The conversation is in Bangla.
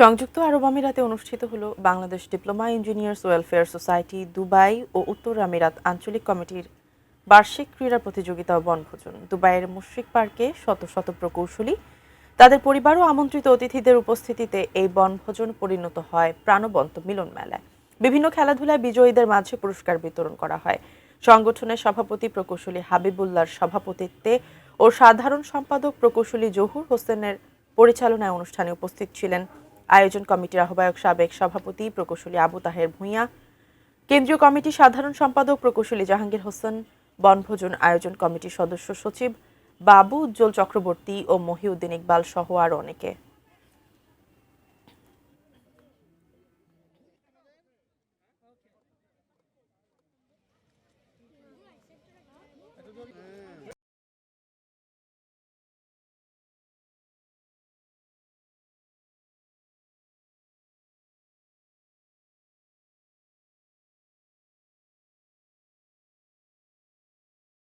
সংযুক্ত আরব আমিরাতে অনুষ্ঠিত হলো Bangladesh diploma engineers welfare society Dubai ও উত্তর আমিরাত আঞ্চলিক কমিটির বার্ষিক ক্রীড়া প্রতিযোগিতা ও বনভোজন। দুবাইয়ের মুশরিক পার্কে শত শত প্রকৌশলী, তাদের পরিবার ও আমন্ত্রিত অতিথিদের উপস্থিতিতে এই বনভোজন পরিণত হয় প্রাণবন্ত মিলন মেলায়। বিভিন্ন খেলাধুলায় বিজয়ীদের মাঝে পুরস্কার বিতরণ করা হয়। সংগঠনের সভাপতি প্রকৌশলী হাবিবুল্লাহর সভাপতিত্বে ও সাধারণ সম্পাদক প্রকৌশলী জহুর হোসেনের পরিচালনায় অনুষ্ঠানে উপস্থিত ছিলেন আয়োজন কমিটির আহ্বায়ক সাবেক সভাপতি প্রকৌশলী আবু তাহের ভূঁইয়া, কেন্দ্রীয় কমিটির সাধারণ সম্পাদক প্রকৌশলী জাহাঙ্গীর হোসেন, বনভোজন আয়োজন কমিটির সদস্য সচিব বাবু উজ্জ্বল চক্রবর্তী ও মহিউদ্দিন ইকবাল সহ আরও অনেকে।